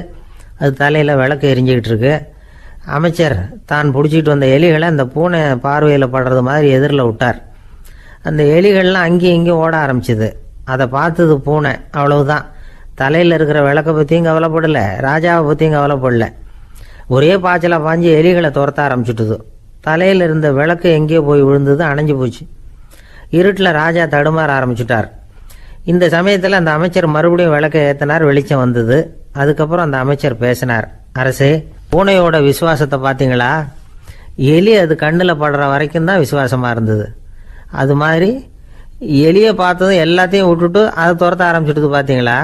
அது தலையில் விளக்கு எரிஞ்சிக்கிட்டு இருக்கு. அமைச்சர் தான் பிடிச்சிட்டு வந்த எலிகளை அந்த பூனை பார்வையில் படுறது மாதிரி எதிரில் விட்டார். அந்த எலிகள்லாம் அங்கேயும் இங்கேயும் ஓட ஆரம்பிச்சுது. அதை பார்த்தது பூனை. அவ்வளவுதான். தலையில் இருக்கிற விளக்கை பற்றியும் கவலைப்படலை, ராஜாவை பற்றியும் கவலைப்படல. ஒரே பாய்ச்சலாக பாஞ்சு எலிகளை துரத்த ஆரம்பிச்சுட்டுது. தலையில் இருந்த விளக்கு எங்கேயோ போய் விழுந்தது, அணைஞ்சு போச்சு. இருட்டில் ராஜா தடுமாற ஆரம்பிச்சுட்டார். இந்த சமயத்தில் அந்த அமைச்சர் மறுபடியும் விளக்கை ஏற்றினார். வெளிச்சம் வந்தது. அதுக்கப்புறம் அந்த அமைச்சர் பேசினார், அரசே, பூனையோட விசுவாசத்தை பார்த்தீங்களா? எலி அது கண்ணில் படுற வரைக்கும் தான் விசுவாசமாக இருந்தது. அது மாதிரி எலியை பார்த்ததும் எல்லாத்தையும் விட்டுட்டு அதை துரத்த ஆரம்பிச்சுட்டு பார்த்தீங்களா?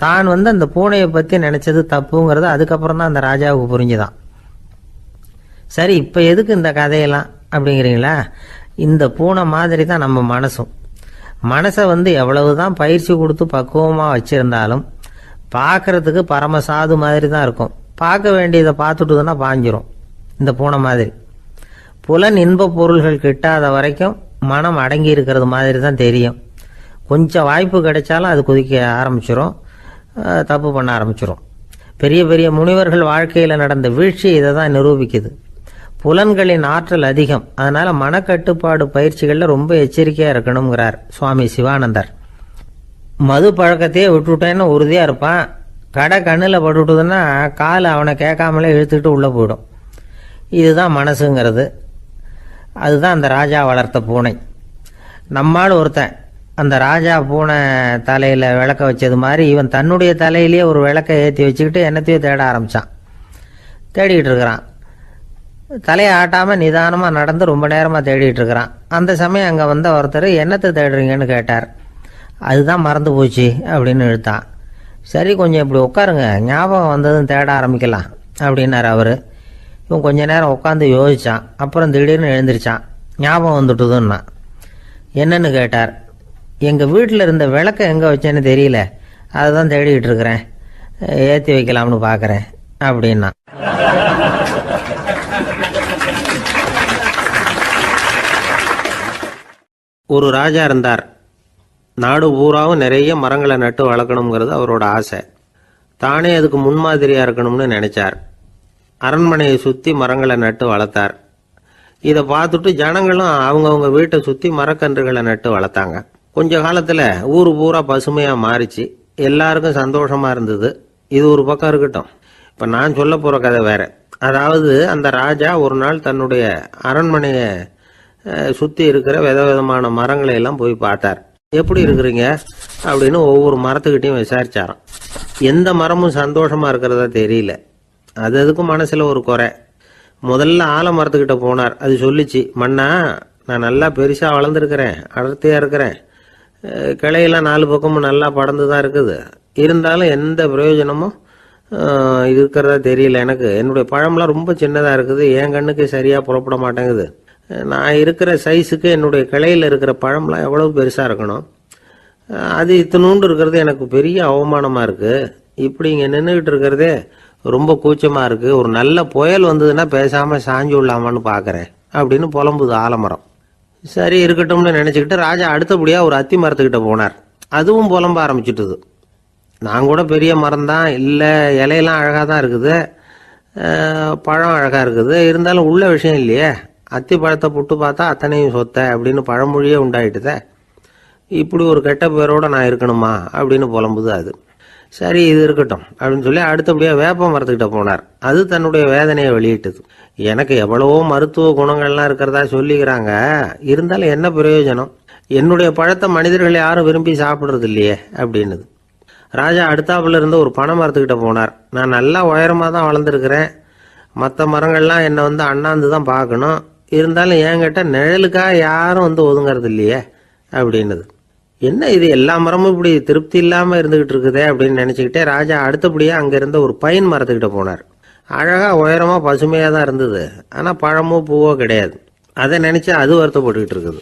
தான் அந்த பூனையை பற்றி நினச்சது தப்புங்கிறது அதுக்கப்புறம் தான் அந்த ராஜாவுக்கு புரிஞ்சுதான். சரி, இப்போ எதுக்கு இந்த கதையெல்லாம் அப்படிங்கிறீங்களா? இந்த பூனை மாதிரி தான் நம்ம மனசும். மனசை எவ்வளவு தான் பயிற்சி கொடுத்து பக்குவமாக வச்சுருந்தாலும் பார்க்குறதுக்கு பரமசாது மாதிரி தான் இருக்கும். பார்க்க வேண்டியதை பார்த்துட்டுதுன்னா பாஞ்சிரும். இந்த பூனை மாதிரி புலன் இன்ப பொருள்கள் கிட்டாத வரைக்கும் மனம் அடங்கி இருக்கிறது மாதிரி தான் தெரியும். கொஞ்சம் வாய்ப்பு கிடைச்சாலும் அது குதிக்க ஆரம்பிச்சிடும், தப்பு பண்ண ஆரம்பிச்சிடும். பெரிய பெரிய முனிவர்கள் வாழ்க்கையில் நடந்த வீழ்ச்சி இதை தான் நிரூபிக்குது. புலன்களின் ஆற்றல் அதிகம். அதனால் மனக்கட்டுப்பாடு பயிற்சிகளில் ரொம்ப எச்சரிக்கையாக இருக்கணுங்கிறார் சுவாமி சிவானந்தர். மது பழக்கத்தையே விட்டுவிட்டேன்னு உறுதியாக இருப்பான். கடை கண்ணில் பட்டுவிட்டதுன்னா கால் அவனை கேட்காமலே இழுத்துக்கிட்டு உள்ளே போயிடும். இதுதான் மனசுங்கிறது. அதுதான் அந்த ராஜா வளர்த்த பூனை. நம்மால் ஒருத்தன் அந்த ராஜா பூனை தலையில் விளக்க வச்சது மாதிரி இவன் தன்னுடைய தலையிலேயே ஒரு விளக்கை ஏற்றி வச்சுக்கிட்டு என்னத்தையோ தேட ஆரம்பித்தான். தேடிக்கிட்டு இருக்கிறான். தலையை ஆட்டாமல் நிதானமாக நடந்து ரொம்ப நேரமாக தேடிட்டு இருக்கிறான். அந்த சமயம் அங்கே வந்த ஒருத்தர், என்னத்தை தேடுறீங்கன்னு கேட்டார். அதுதான் மறந்து போச்சு அப்படின்னு இழுத்தான். சரி, கொஞ்சம் இப்படி உட்காருங்க, ஞாபகம் வந்ததும் தேட ஆரம்பிக்கலாம் அப்படின்னார் அவர். இவன் கொஞ்ச நேரம் உட்காந்து யோசித்தான். அப்புறம் திடீர்னு எழுந்திரிச்சான். ஞாபகம் வந்துட்டுதுன்னா. என்னன்னு கேட்டார். எங்கள் வீட்டில் இருந்த விளக்கை எங்கே வச்சேன்னு தெரியல, அதை தான் தேடிக்கிட்டு இருக்கிறேன், ஏற்றி வைக்கலாம்னு பார்க்குறேன் அப்படின்னா. ஒரு ராஜா இருந்தார். நாடு பூராவும் நிறைய மரங்களை நட்டு வளர்க்கணுங்கிறது அவரோட ஆசை. தானே அதுக்கு முன்மாதிரியாக இருக்கணும்னு நினைச்சார். அரண்மனையை சுற்றி மரங்களை நட்டு வளர்த்தார். இதை பார்த்துட்டு ஜனங்களும் அவங்கவுங்க வீட்டை சுற்றி மரக்கன்றுகளை நட்டு வளர்த்தாங்க. கொஞ்ச காலத்தில் ஊர் பூரா பசுமையாக மாறிச்சு. எல்லாருக்கும் சந்தோஷமாக இருந்தது. இது ஒரு பக்கம் இருக்கட்டும். இப்போ நான் சொல்ல போகிற கதை வேற. அதாவது அந்த ராஜா ஒரு நாள் தன்னுடைய அரண்மனையை சுற்றி இருக்கிற விதவிதமான மரங்களை எல்லாம் போய் பார்த்தார். எப்படி இருக்கிறீங்க அப்படின்னு ஒவ்வொரு மரத்துக்கிட்டையும் விசாரிச்சாராம். எந்த மரமும் சந்தோஷமாக இருக்கிறதா தெரியல. அதுக்கும் மனசில் ஒரு குறை. முதல்ல ஆலமரத்துக்கிட்ட போனார். அது சொல்லிச்சு, மண்ணா, நான் நல்லா பெருசாக வளர்ந்துருக்கிறேன், அடர்த்தியாக இருக்கிறேன், கிளையெல்லாம் 4 பக்கமும் நல்லா படர்ந்து தான் இருக்குது, இருந்தாலும் எந்த பிரயோஜனமும் இருக்கிறதா தெரியல எனக்கு. என்னுடைய பழம்லாம் ரொம்ப சின்னதாக இருக்குது, என் கண்ணுக்கு சரியாக புறப்பட மாட்டேங்குது. நான் இருக்கிற சைஸுக்கு என்னுடைய கிளையில் இருக்கிற பழம்லாம் எவ்வளவு பெருசாக இருக்கணும், அது இத்தினூண்டு இருக்கிறது எனக்கு பெரிய அவமானமாக இருக்குது. இப்படி இங்கே நின்றுக்கிட்டு இருக்கிறதே ரொம்ப கூச்சமாக இருக்குது. ஒரு நல்ல புயல் வந்ததுன்னா பேசாமல் சாஞ்சு விடலாமான்னு பார்க்குறேன் அப்படின்னு புலம்புது ஆலமரம். சரி இருக்கட்டும்னு நினச்சிக்கிட்டு ராஜா அடுத்தபடியாக ஒரு அத்தி மரத்துக்கிட்ட போனார். அதுவும் புலம்ப ஆரம்பிச்சுட்டுது. நான் கூட பெரிய மரம் தான், இல்லை இலையெல்லாம் அழகாக தான் இருக்குது, பழம் அழகாக இருக்குது, இருந்தாலும் உள்ள விஷயம் இல்லையே, அத்தி பழத்தை புட்டு பார்த்தா அத்தனையும் சொத்தை அப்படின்னு பழமொழியே உண்டாயிட்டுதே, இப்படி ஒரு கெட்ட பேரோட நான் இருக்கணுமா அப்படின்னு புலம்புது அது. சரி இது இருக்கட்டும் அப்படின்னு சொல்லி அடுத்தபடியாக வேப்ப மரத்துக்கிட்ட போனார். அது தன்னுடைய வேதனையை வெளியிட்டது. எனக்கு எவ்வளவோ மருத்துவ குணங்கள்லாம் இருக்கிறதா சொல்லிக்கிறாங்க, இருந்தாலும் என்ன பிரயோஜனம், என்னுடைய பழத்தை மனிதர்கள் யாரும் விரும்பி சாப்பிட்றது இல்லையே அப்படின்னுது. ராஜா அடுத்தாப்புல இருந்து ஒரு பனை மரத்துக்கிட்ட போனார். நான் நல்லா உயரமாக தான் வளர்ந்துருக்கிறேன், மற்ற மரங்கள்லாம் என்னை அண்ணாந்து தான் பார்க்கணும், இருந்தாலும் என்கிட்ட நிழலுக்காக யாரும் ஒதுங்கிறது இல்லையே அப்படின்னுது. என்ன இது எல்லா மரமும் இப்படி திருப்தி இல்லாமல் இருந்துகிட்டு இருக்குதே அப்படின்னு நினச்சிக்கிட்டே ராஜா அடுத்தபடியாக அங்கே இருந்த ஒரு பைன் மரத்துக்கிட்ட போனார். அழகாக உயரமாக பசுமையாக தான் இருந்தது, ஆனால் பழமோ பூவோ கிடையாது. அதை நினச்சி அது வருத்தப்பட்டுக்கிட்டு இருக்குது.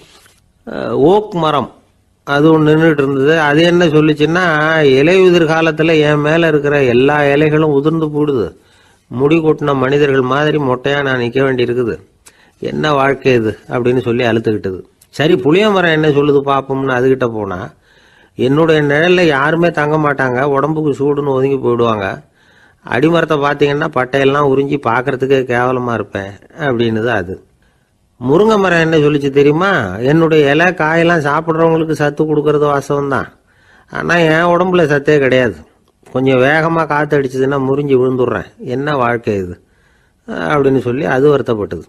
ஓக் மரம் அது ஒன்று நின்றுட்டு இருந்தது. அது என்ன சொல்லிச்சுன்னா, இலையுதிர் காலத்தில் என் மேலே இருக்கிற எல்லா இலைகளும் உதிர்ந்து போடுது, முடி கொட்டின மனிதர்கள் மாதிரி மொட்டையாக நான் நிற்க வேண்டி இருக்குது, என்ன வாழ்க்கை இது அப்படின்னு சொல்லி அழுத்துக்கிட்டது. சரி புளிய மரம் என்ன சொல்லுது பார்ப்போம்னு அதுகிட்ட போனால், என்னுடைய நிழலில் யாருமே தங்க மாட்டாங்க, உடம்புக்கு சூடுன்னு ஒதுங்கி போயிடுவாங்க, அடிமரத்தை பார்த்தீங்கன்னா பட்டையெல்லாம் உறிஞ்சி பார்க்கறதுக்கே கேவலமாக இருப்பேன் அப்படின்னுது அது. முருங்கை மரம் என்ன சொல்லிச்சு தெரியுமா, என்னுடைய இலை காயெல்லாம் சாப்பிட்றவங்களுக்கு சத்து கொடுக்கறது வாசம்தான், ஆனால் என் உடம்புல சத்தே கிடையாது, கொஞ்சம் வேகமாக காற்று அடிச்சதுன்னா முறிஞ்சி விழுந்துடுறேன், என்ன வாழ்க்கை இது அப்படின்னு சொல்லி அது வருத்தப்பட்டது.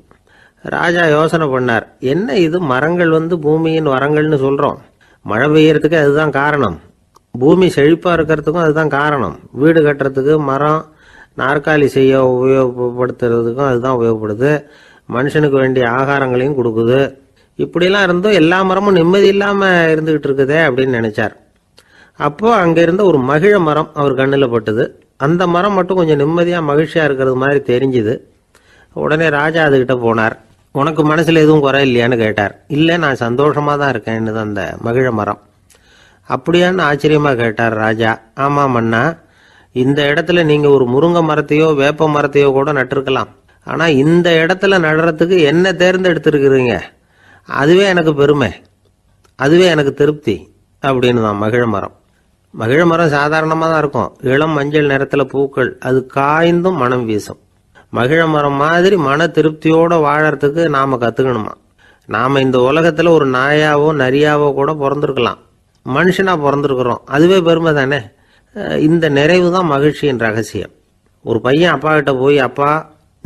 ராஜா யோசனை பண்ணார், என்ன இது மரங்கள் பூமியின் வரங்கள்னு சொல்கிறோம், மழை பெய்யறதுக்கு அதுதான் காரணம், பூமி செழிப்பாக இருக்கிறதுக்கும் அதுதான் காரணம், வீடு கட்டுறதுக்கு மரம், நாற்காலி செய்ய உபயோகப்படுத்துறதுக்கும் அதுதான் உபயோகப்படுது, மனுஷனுக்கு வேண்டிய ஆகாரங்களையும் கொடுக்குது, இப்படிலாம் இருந்தும் எல்லா மரமும் நிம்மதி இல்லாமல் இருந்துகிட்டு இருக்குதே அப்படின்னு நினைச்சார். அப்போ அங்கே இருந்த ஒரு மகிழ மரம் அவர் கண்ணில் பட்டுது. அந்த மரம் மட்டும் கொஞ்சம் நிம்மதியாக மகிழ்ச்சியாக இருக்கிறது மாதிரி தெரிஞ்சுது. உடனே ராஜா அதுகிட்ட போனார். உனக்கு மனசில் எதுவும் குறை இல்லையான்னு கேட்டார். இல்லை, நான் சந்தோஷமாக தான் இருக்கேன்னு அந்த மகிழ மரம். அப்படியான்னு ஆச்சரியமாக கேட்டார் ராஜா. ஆமாம் மன்னா, இந்த இடத்துல நீங்கள் ஒரு முருங்கை மரத்தையோ வேப்ப மரத்தையோ கூட நட்டிருக்கலாம், ஆனால் இந்த இடத்துல நடுறதுக்கு என்ன தேர்ந்தெடுத்துருக்குறீங்க, அதுவே எனக்கு பெருமை, அதுவே எனக்கு திருப்தி அப்படின்னு தான் மகிழ மரம். மகிழ மரம் சாதாரணமாக தான் இருக்கும், இளம் மஞ்சள் நிறத்தில் பூக்கள், அது காய்ந்தும் மனம் வீசும். மகிழ மரம் மாதிரி மன திருப்தியோடு வாழறதுக்கு நாம் கற்றுக்கணுமா. நாம் இந்த உலகத்தில் ஒரு நாயாவோ நரியாவோ கூட பிறந்திருக்கலாம், மனுஷனாக பிறந்திருக்கிறோம், அதுவே பெருமை தானே. இந்த நிறைவு தான் மகிழ்ச்சியின் ரகசியம். ஒரு பையன் அப்பா கிட்ட போய், அப்பா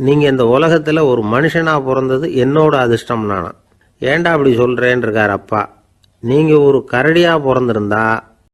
நீங்கள் இந்த உலகத்தில் ஒரு மனுஷனாக பிறந்தது என்னோட அதிர்ஷ்டம் நானா. ஏண்டா அப்படி சொல்கிறேன்னு இருக்கார் அப்பா. நீங்கள் ஒரு கரடியாக பிறந்திருந்தா